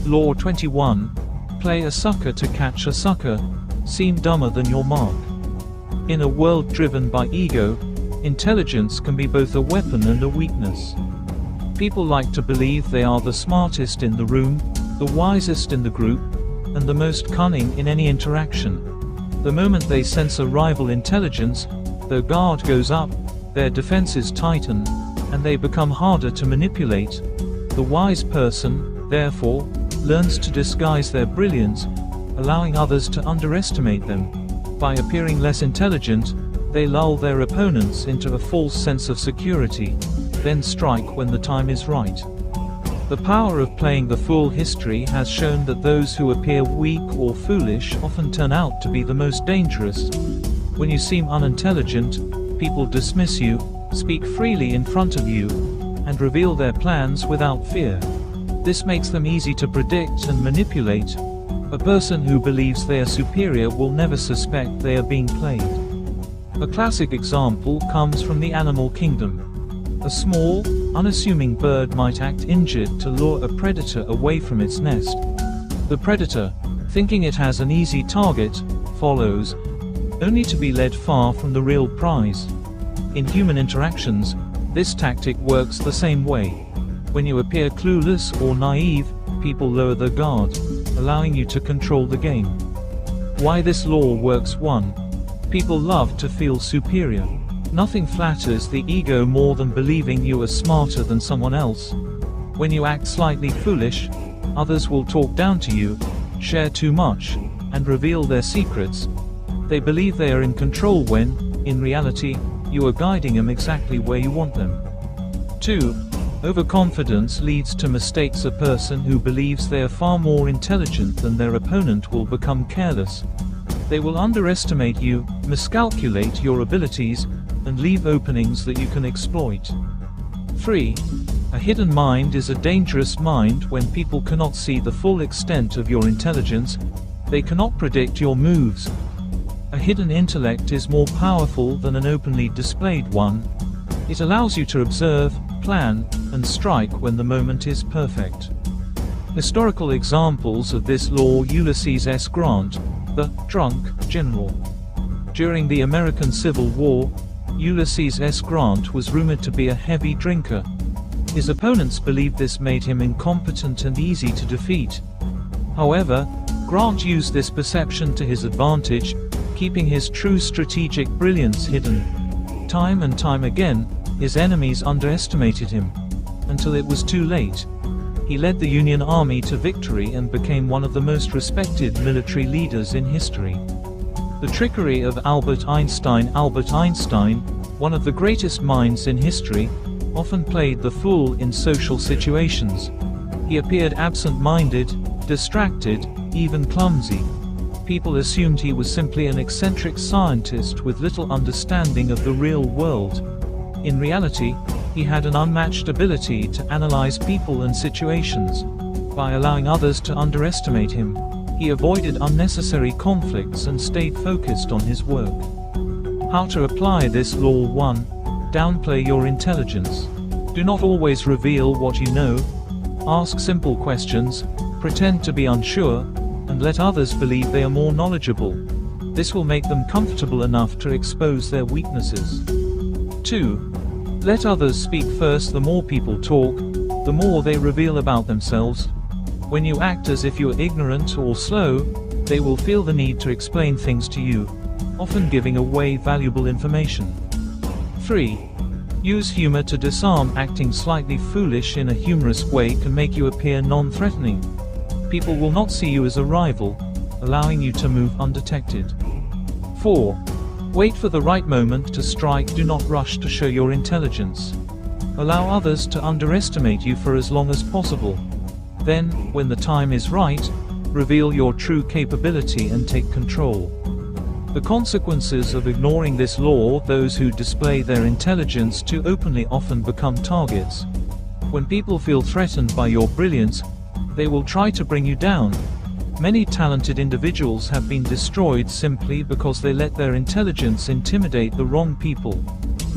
Law 21. Play a sucker to catch a sucker. Seem dumber than your mark. In a world driven by ego, intelligence can be both a weapon and a weakness. People like to believe they are the smartest in the room, the wisest in the group, and the most cunning in any interaction. The moment they sense a rival intelligence, their guard goes up, their defenses tighten, and they become harder to manipulate. The wise person, therefore, learns to disguise their brilliance, allowing others to underestimate them. By appearing less intelligent, they lull their opponents into a false sense of security, then strike when the time is right. The power of playing the fool. History has shown that those who appear weak or foolish often turn out to be the most dangerous. When you seem unintelligent, people dismiss you, speak freely in front of you, and reveal their plans without fear. This makes them easy to predict and manipulate. A person who believes they are superior will never suspect they are being played. A classic example comes from the animal kingdom. A small, unassuming bird might act injured to lure a predator away from its nest. The predator, thinking it has an easy target, follows, only to be led far from the real prize. In human interactions, this tactic works the same way. When you appear clueless or naive, people lower their guard, allowing you to control the game. Why this law works? 1. People love to feel superior. Nothing flatters the ego more than believing you are smarter than someone else. When you act slightly foolish, others will talk down to you, share too much, and reveal their secrets. They believe they are in control when, in reality, you are guiding them exactly where you want them. 2. Overconfidence leads to mistakes. A person who believes they are far more intelligent than their opponent will become careless. They will underestimate you, miscalculate your abilities, and leave openings that you can exploit. 3. A hidden mind is a dangerous mind. When people cannot see the full extent of your intelligence, they cannot predict your moves. A hidden intellect is more powerful than an openly displayed one. It allows you to observe, plan, and strike when the moment is perfect. Historical examples of this law: Ulysses S. Grant, the drunk general. During the American Civil War, Ulysses S. Grant was rumored to be a heavy drinker. His opponents believed this made him incompetent and easy to defeat. However, Grant used this perception to his advantage, keeping his true strategic brilliance hidden. Time and time again, his enemies underestimated him, until it was too late. He led the Union Army to victory and became one of the most respected military leaders in history. The trickery of Albert Einstein. Albert Einstein, one of the greatest minds in history, often played the fool in social situations. He appeared absent-minded, distracted, even clumsy. People assumed he was simply an eccentric scientist with little understanding of the real world. In reality, he had an unmatched ability to analyze people and situations. By allowing others to underestimate him, he avoided unnecessary conflicts and stayed focused on his work. How to apply this law? 1. Downplay your intelligence. Do not always reveal what you know. Ask simple questions, pretend to be unsure, and let others believe they are more knowledgeable. This will make them comfortable enough to expose their weaknesses. 2. Let others speak first. The more people talk, the more they reveal about themselves. When you act as if you are ignorant or slow, they will feel the need to explain things to you, often giving away valuable information. 3. Use humor to disarm. Acting slightly foolish in a humorous way can make you appear non-threatening. People will not see you as a rival, allowing you to move undetected. 4. Wait for the right moment to strike. Do not rush to show your intelligence. Allow others to underestimate you for as long as possible. Then, when the time is right, reveal your true capability and take control. The consequences of ignoring this law: those who display their intelligence too openly often become targets. When people feel threatened by your brilliance, they will try to bring you down. Many talented individuals have been destroyed simply because they let their intelligence intimidate the wrong people.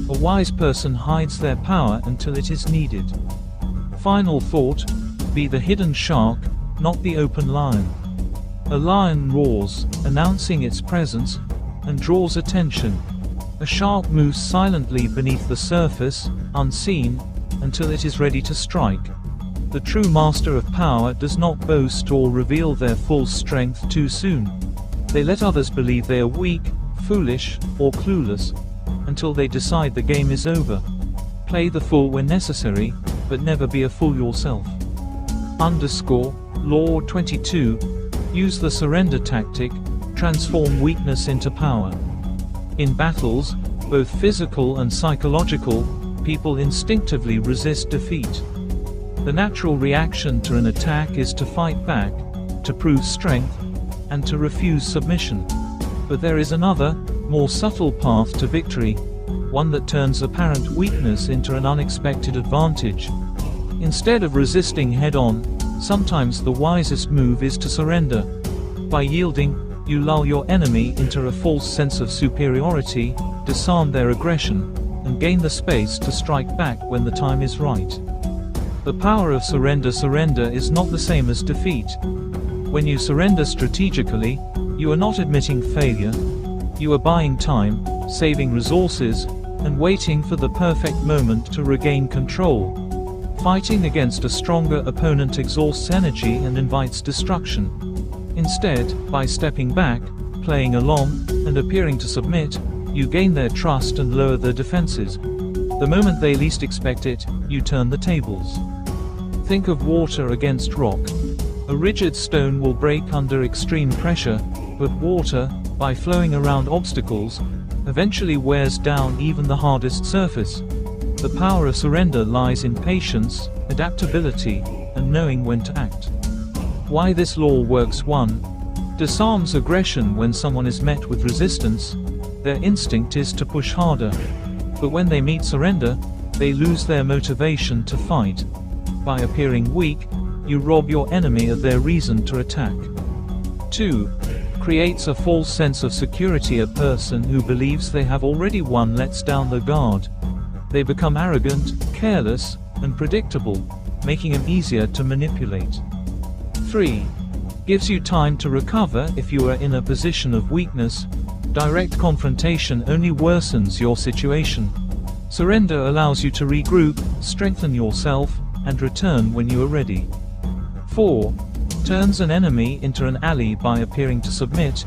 A wise person hides their power until it is needed. Final thought: be the hidden shark, not the open lion. A lion roars, announcing its presence, and draws attention. A shark moves silently beneath the surface, unseen, until it is ready to strike. The true master of power does not boast or reveal their full strength too soon. They let others believe they are weak, foolish, or clueless, until they decide the game is over. Play the fool when necessary, but never be a fool yourself. Law 22. Use the surrender tactic, transform weakness into power. In battles, both physical and psychological, people instinctively resist defeat. The natural reaction to an attack is to fight back, to prove strength, and to refuse submission. But there is another, more subtle path to victory, one that turns apparent weakness into an unexpected advantage. Instead of resisting head-on, sometimes the wisest move is to surrender. By yielding, you lull your enemy into a false sense of superiority, disarm their aggression, and gain the space to strike back when the time is right. The power of surrender is not the same as defeat. When you surrender strategically, you are not admitting failure. You are buying time, saving resources, and waiting for the perfect moment to regain control. Fighting against a stronger opponent exhausts energy and invites destruction. Instead, by stepping back, playing along, and appearing to submit, you gain their trust and lower their defenses. The moment they least expect it, you turn the tables. Think of water against rock. A rigid stone will break under extreme pressure, but water, by flowing around obstacles, eventually wears down even the hardest surface. The power of surrender lies in patience, adaptability, and knowing when to act. Why this law works: 1. Disarms aggression. When someone is met with resistance, their instinct is to push harder. But when they meet surrender, they lose their motivation to fight. By appearing weak, you rob your enemy of their reason to attack. 2. Creates a false sense of security. A person who believes they have already won lets down their guard. They become arrogant, careless, and predictable, making them easier to manipulate. 3. Gives you time to recover if you are in a position of weakness. Direct confrontation only worsens your situation. Surrender allows you to regroup, strengthen yourself, and return when you are ready. 4. Turns an enemy into an ally. By appearing to submit,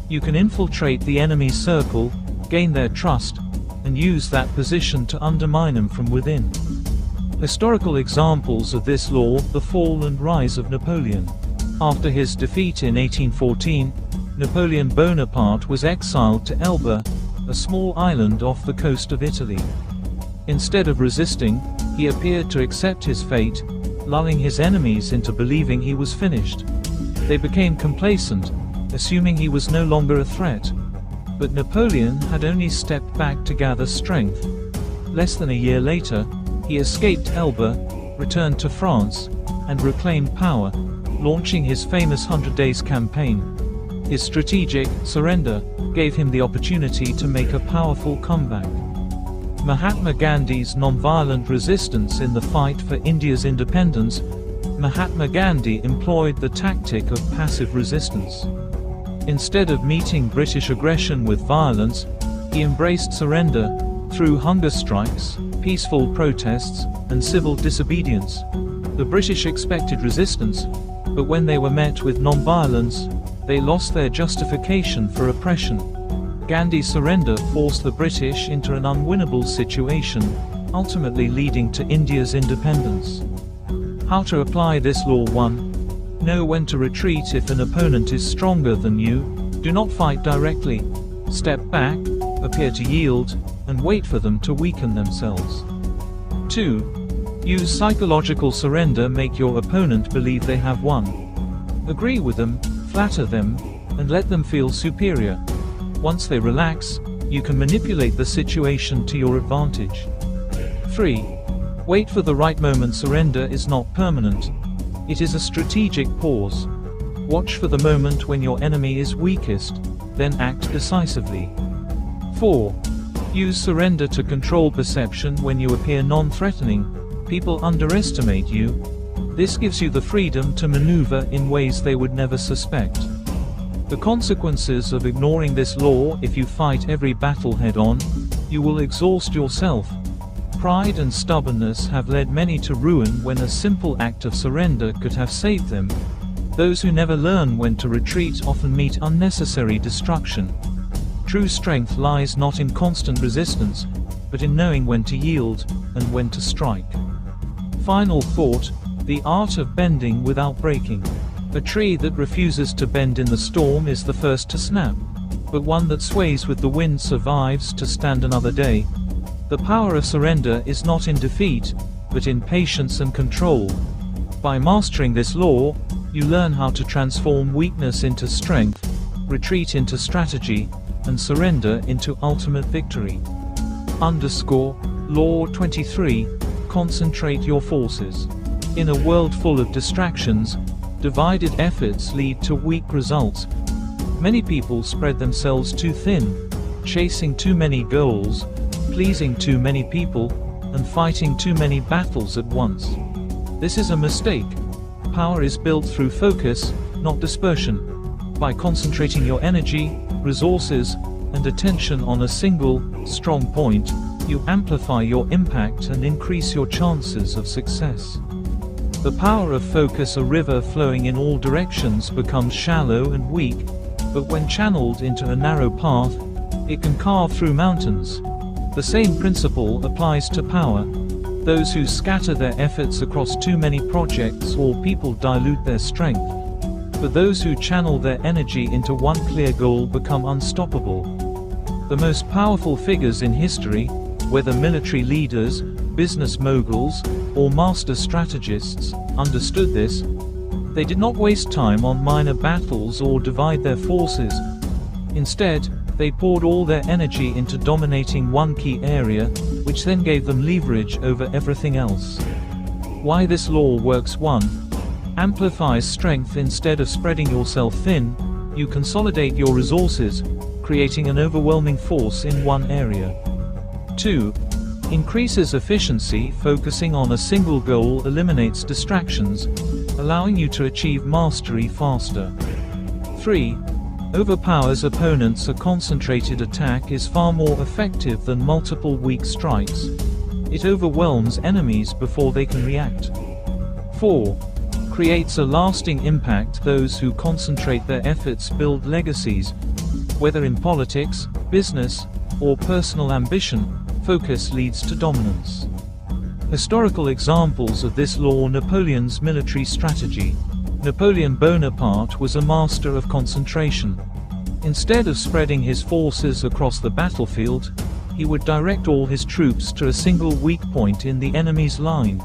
you can infiltrate the enemy's circle, gain their trust, and use that position to undermine them from within. Historical examples of this law: the fall and rise of Napoleon. After his defeat in 1814, Napoleon Bonaparte was exiled to Elba, a small island off the coast of Italy. Instead of resisting, he appeared to accept his fate, lulling his enemies into believing he was finished. They became complacent, assuming he was no longer a threat. But Napoleon had only stepped back to gather strength. Less than a year later, he escaped Elba, returned to France, and reclaimed power, launching his famous 100 Days campaign. His strategic surrender gave him the opportunity to make a powerful comeback. Mahatma Gandhi's nonviolent resistance in the fight for India's independence. Mahatma Gandhi employed the tactic of passive resistance. Instead of meeting British aggression with violence, he embraced surrender through hunger strikes, peaceful protests, and civil disobedience. The British expected resistance, but when they were met with non-violence, they lost their justification for oppression. Gandhi's surrender forced the British into an unwinnable situation, ultimately leading to India's independence. How to apply this law: 1. Know when to retreat if an opponent is stronger than you. Do not fight directly. Step back, appear to yield, and wait for them to weaken themselves. 2. Use psychological surrender. Make your opponent believe they have won. Agree with them, flatter them, and let them feel superior. Once they relax, you can manipulate the situation to your advantage. 3. Wait for the right moment. Surrender is not permanent. It is a strategic pause. Watch for the moment when your enemy is weakest, then act decisively. 4. Use surrender to control perception. When you appear non-threatening, people underestimate you. This gives you the freedom to maneuver in ways they would never suspect. The consequences of ignoring this law: if you fight every battle head-on, you will exhaust yourself. Pride and stubbornness have led many to ruin when a simple act of surrender could have saved them. Those who never learn when to retreat often meet unnecessary destruction. True strength lies not in constant resistance, but in knowing when to yield and when to strike. Final thought: the art of bending without breaking. A tree that refuses to bend in the storm is the first to snap, but one that sways with the wind survives to stand another day. The power of surrender is not in defeat, but in patience and control. By mastering this law, you learn how to transform weakness into strength, retreat into strategy, and surrender into ultimate victory. Law 23. Concentrate your forces. In a world full of distractions, divided efforts lead to weak results. Many people spread themselves too thin, chasing too many goals, pleasing too many people, and fighting too many battles at once. This is a mistake. Power is built through focus, not dispersion. By concentrating your energy, resources, and attention on a single, strong point, you amplify your impact and increase your chances of success. The power of focus: a river flowing in all directions becomes shallow and weak, but when channeled into a narrow path, it can carve through mountains. The same principle applies to power. Those who scatter their efforts across too many projects or people dilute their strength. But those who channel their energy into one clear goal become unstoppable. The most powerful figures in history, whether military leaders, business moguls, or master strategists, understood this. They did not waste time on minor battles or divide their forces. Instead, they poured all their energy into dominating one key area, which then gave them leverage over everything else. Why this law works: 1. Amplifies strength. Instead of spreading yourself thin, you consolidate your resources, creating an overwhelming force in one area. 2. Increases efficiency. Focusing on a single goal eliminates distractions, allowing you to achieve mastery faster. 3. Overpowers opponents. A concentrated attack is far more effective than multiple weak strikes. It overwhelms enemies before they can react. 4. Creates a lasting impact. Those who concentrate their efforts build legacies. Whether in politics, business, or personal ambition, focus leads to dominance. Historical examples of this law: Napoleon's military strategy. Napoleon Bonaparte was a master of concentration. Instead of spreading his forces across the battlefield, he would direct all his troops to a single weak point in the enemy's line.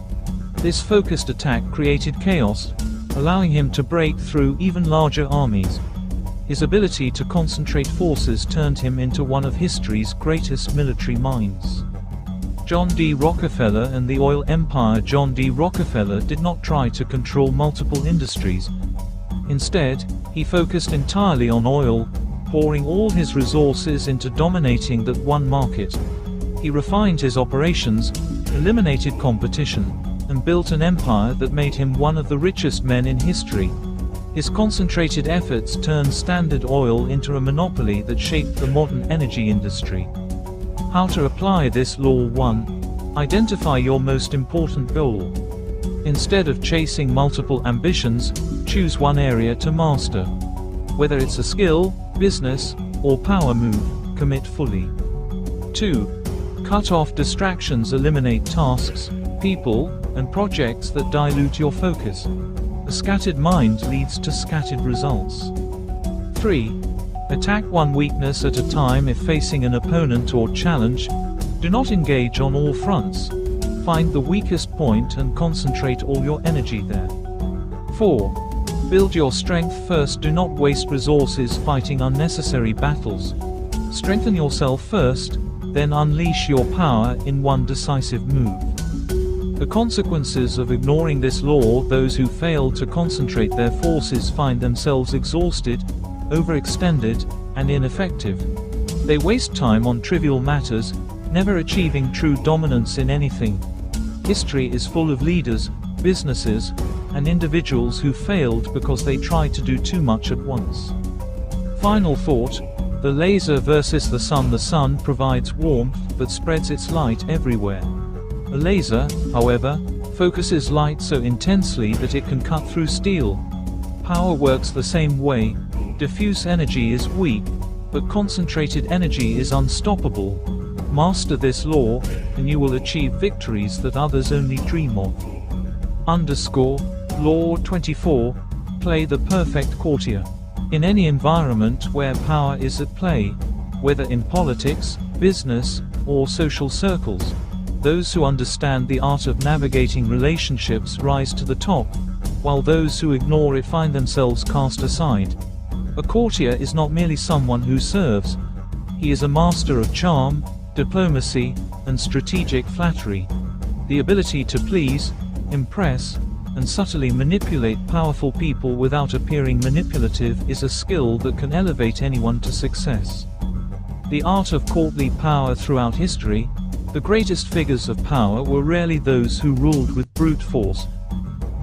This focused attack created chaos, allowing him to break through even larger armies. His ability to concentrate forces turned him into one of history's greatest military minds. John D. Rockefeller and the oil empire. John D. Rockefeller did not try to control multiple industries. Instead, he focused entirely on oil, pouring all his resources into dominating that one market. He refined his operations, eliminated competition, and built an empire that made him one of the richest men in history. His concentrated efforts turned Standard Oil into a monopoly that shaped the modern energy industry. How to apply this law: 1. Identify your most important goal. Instead of chasing multiple ambitions, choose one area to master. Whether it's a skill, business, or power move, commit fully. 2. Cut off distractions. Eliminate tasks, people, and projects that dilute your focus. A scattered mind leads to scattered results. 3. Attack one weakness at a time. If facing an opponent or challenge, do not engage on all fronts. Find the weakest point and concentrate all your energy there. 4. Build your strength first. Do not waste resources fighting unnecessary battles. Strengthen yourself first, then unleash your power in one decisive move. The consequences of ignoring this law: those who fail to concentrate their forces find themselves exhausted, overextended, and ineffective. They waste time on trivial matters, never achieving true dominance in anything. History is full of leaders, businesses, and individuals who failed because they tried to do too much at once. Final thought: the laser versus the sun. The sun provides warmth but spreads its light everywhere. A laser, however, focuses light so intensely that it can cut through steel. Power works the same way. Diffuse energy is weak, but concentrated energy is unstoppable. Master this law, and you will achieve victories that others only dream of. Law 24. Play the perfect courtier. In any environment where power is at play, whether in politics, business, or social circles, those who understand the art of navigating relationships rise to the top, while those who ignore it find themselves cast aside. A courtier is not merely someone who serves. He is a master of charm, diplomacy, and strategic flattery. The ability to please, impress, and subtly manipulate powerful people without appearing manipulative is a skill that can elevate anyone to success. The art of courtly power. Throughout history, the greatest figures of power were rarely those who ruled with brute force.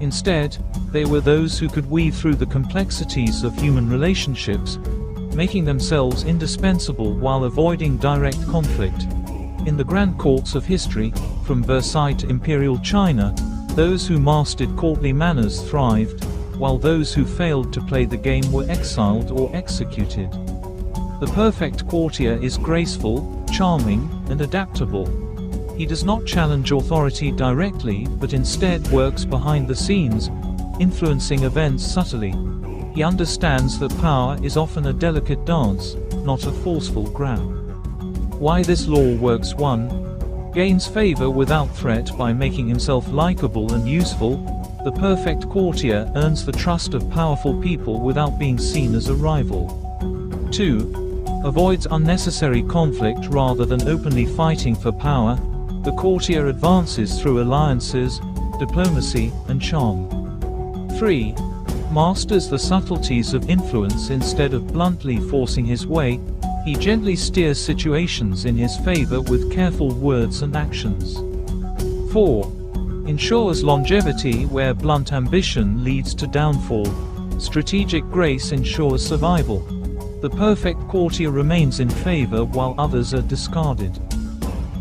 Instead, they were those who could weave through the complexities of human relationships, making themselves indispensable while avoiding direct conflict. In the grand courts of history, from Versailles to Imperial China, those who mastered courtly manners thrived, while those who failed to play the game were exiled or executed. The perfect courtier is graceful, charming, and adaptable. He does not challenge authority directly, but instead works behind the scenes, influencing events subtly. He understands that power is often a delicate dance, not a forceful grab. Why this law works: 1. Gains favor without threat by making himself likable and useful. The perfect courtier earns the trust of powerful people without being seen as a rival. 2. Avoids unnecessary conflict rather than openly fighting for power. The courtier advances through alliances, diplomacy, and charm. 3. Masters the subtleties of influence. Instead of bluntly forcing his way, he gently steers situations in his favor with careful words and actions. 4. Ensures longevity where blunt ambition leads to downfall. Strategic grace ensures survival. The perfect courtier remains in favor while others are discarded.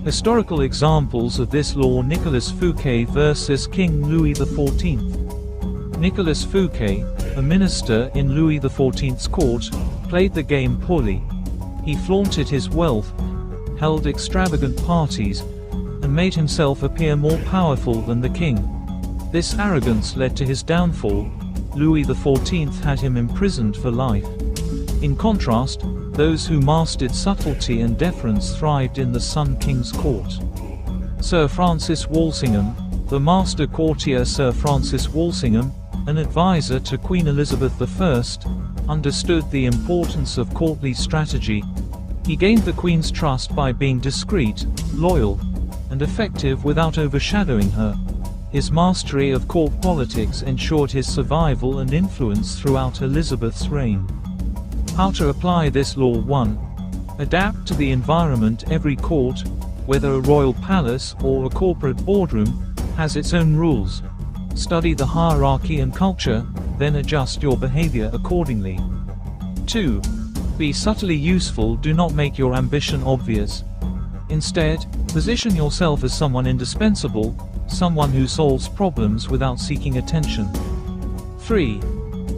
Historical examples of this law: Nicolas Fouquet versus King Louis XIV. Nicolas Fouquet, a minister in Louis XIV's court, played the game poorly. He flaunted his wealth, held extravagant parties, and made himself appear more powerful than the king. This arrogance led to his downfall. Louis XIV had him imprisoned for life. In contrast, those who mastered subtlety and deference thrived in the Sun King's court. Sir Francis Walsingham, the master courtier. Sir Francis Walsingham, an advisor to Queen Elizabeth I, understood the importance of courtly strategy. He gained the Queen's trust by being discreet, loyal, and effective without overshadowing her. His mastery of court politics ensured his survival and influence throughout Elizabeth's reign. How to apply this law: 1. Adapt to the environment. Every court, whether a royal palace or a corporate boardroom, has its own rules. Study the hierarchy and culture, then adjust your behavior accordingly. 2. Be subtly useful. Do not make your ambition obvious. Instead, position yourself as someone indispensable, someone who solves problems without seeking attention. 3.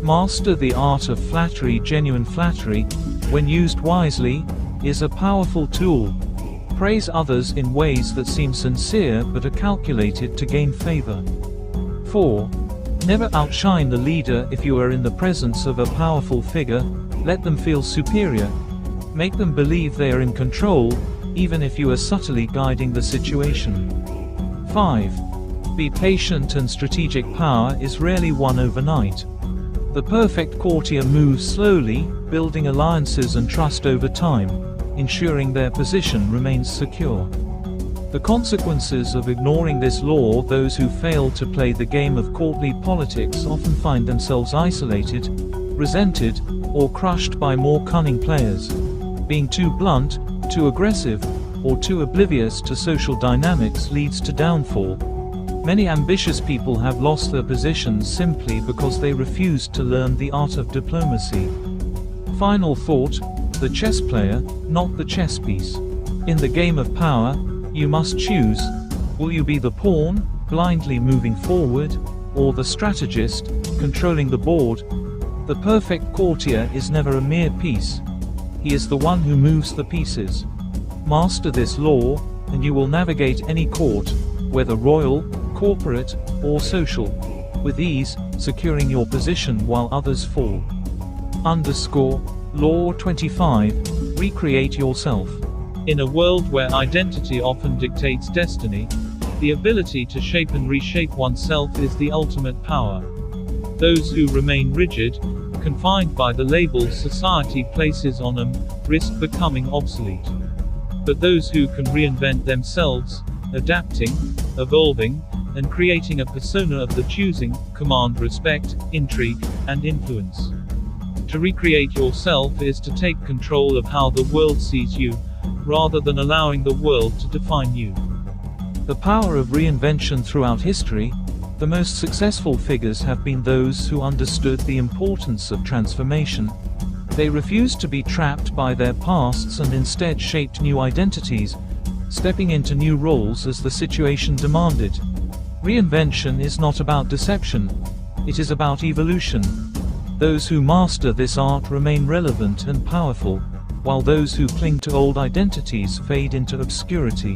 Master the art of flattery. Genuine flattery, when used wisely, is a powerful tool. Praise others in ways that seem sincere but are calculated to gain favor. 4. Never outshine the leader. If you are in the presence of a powerful figure, let them feel superior. Make them believe they are in control, even if you are subtly guiding the situation. 5. Be patient and strategic. Power is rarely won overnight. The perfect courtier moves slowly, building alliances and trust over time, ensuring their position remains secure. The consequences of ignoring this law: those who fail to play the game of courtly politics often find themselves isolated, resented, or crushed by more cunning players. Being too blunt, too aggressive, or too oblivious to social dynamics leads to downfall. Many ambitious people have lost their positions simply because they refused to learn the art of diplomacy. Final thought: the chess player, not the chess piece. In the game of power, you must choose. Will you be the pawn, blindly moving forward, or the strategist, controlling the board? The perfect courtier is never a mere piece. He is the one who moves the pieces. Master this law, and you will navigate any court, whether royal, corporate, or social, with ease, securing your position while others fall. Law 25. Recreate yourself. In a world where identity often dictates destiny, the ability to shape and reshape oneself is the ultimate power. Those who remain rigid, confined by the labels society places on them, risk becoming obsolete. But those who can reinvent themselves, adapting, evolving, and creating a persona of the choosing, command respect, intrigue, and influence. To recreate yourself is to take control of how the world sees you, rather than allowing the world to define you. The power of reinvention throughout history. The most successful figures have been those who understood the importance of transformation. They refused to be trapped by their pasts and instead shaped new identities, stepping into new roles as the situation demanded. Reinvention is not about deception. It is about evolution. Those who master this art remain relevant and powerful, while those who cling to old identities fade into obscurity.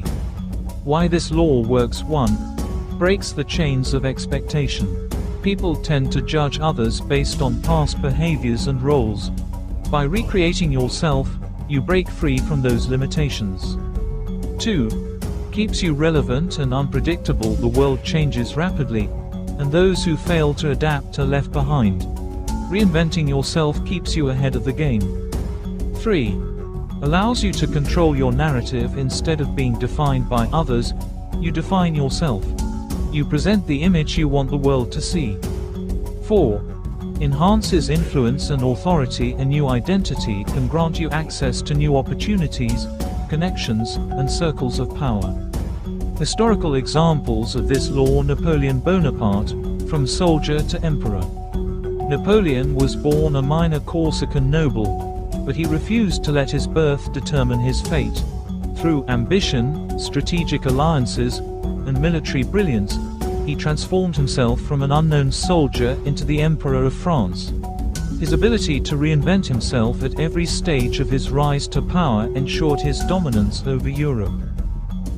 Why this law works: 1. Breaks the chains of expectation. People tend to judge others based on past behaviors and roles. By recreating yourself, you break free from those limitations. 2. Keeps you relevant and unpredictable. The world changes rapidly, and those who fail to adapt are left behind. Reinventing yourself keeps you ahead of the game. 3. Allows you to control your narrative instead of being defined by others. You define yourself. You present the image you want the world to see. 4. Enhances influence and authority. A new identity can grant you access to new opportunities, connections, and circles of power. Historical examples of this law: Napoleon Bonaparte, from soldier to emperor. Napoleon was born a minor Corsican noble, but he refused to let his birth determine his fate. Through ambition, strategic alliances, and military brilliance, he transformed himself from an unknown soldier into the Emperor of France. His ability to reinvent himself at every stage of his rise to power ensured his dominance over Europe.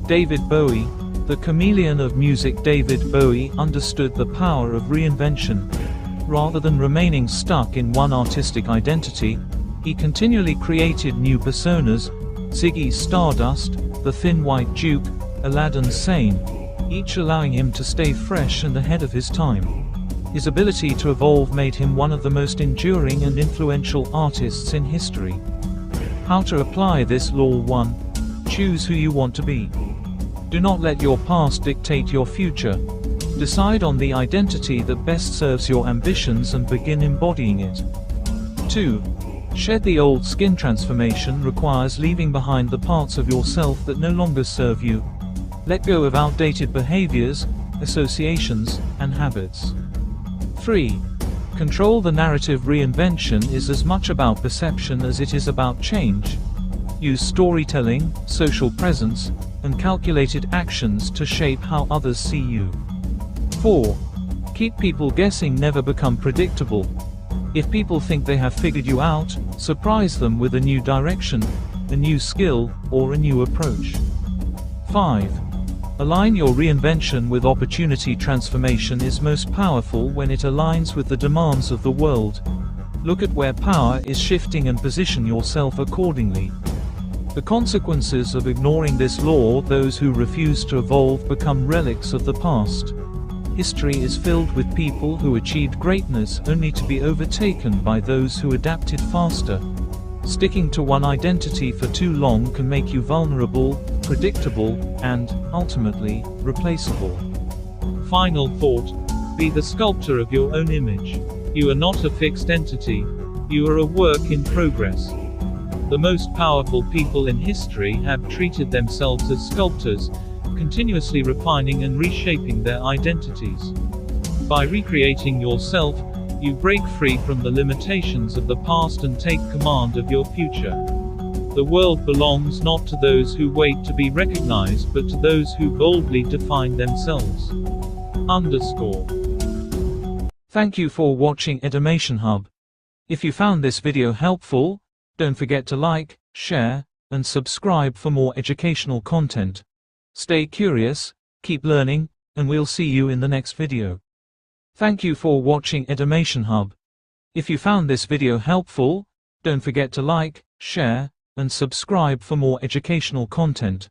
David Bowie, the chameleon of music. David Bowie understood the power of reinvention. Rather than remaining stuck in one artistic identity, he continually created new personas: Ziggy Stardust, the Thin White Duke, Aladdin Sane, each allowing him to stay fresh and ahead of his time. His ability to evolve made him one of the most enduring and influential artists in history. How to apply this law: 1. Choose who you want to be. Do not let your past dictate your future. Decide on the identity that best serves your ambitions and begin embodying it. 2. Shed the old skin. Transformation requires leaving behind the parts of yourself that no longer serve you. Let go of outdated behaviors, associations, and habits. 3. Control the narrative. Reinvention is as much about perception as it is about change. Use storytelling, social presence, and calculated actions to shape how others see you. 4. Keep people guessing. Never become predictable. If people think they have figured you out, surprise them with a new direction, a new skill, or a new approach. 5. Align your reinvention with opportunity. Transformation is most powerful when it aligns with the demands of the world. Look at where power is shifting and position yourself accordingly. The consequences of ignoring this law: those who refuse to evolve become relics of the past. History is filled with people who achieved greatness only to be overtaken by those who adapted faster. Sticking to one identity for too long can make you vulnerable, predictable, and, ultimately, replaceable. Final thought: be the sculptor of your own image. You are not a fixed entity. You are a work in progress. The most powerful people in history have treated themselves as sculptors, continuously refining and reshaping their identities. By recreating yourself, you break free from the limitations of the past and take command of your future. The world belongs not to those who wait to be recognized but to those who boldly define themselves. Thank you for watching Education Hub. If you found this video helpful, don't forget to like, share, and subscribe for more educational content. Stay curious, keep learning, and we'll see you in the next video. Thank you for watching Education Hub. If you found this video helpful, don't forget to like, share, and subscribe for more educational content.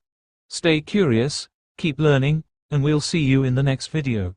Stay curious, keep learning, and we'll see you in the next video.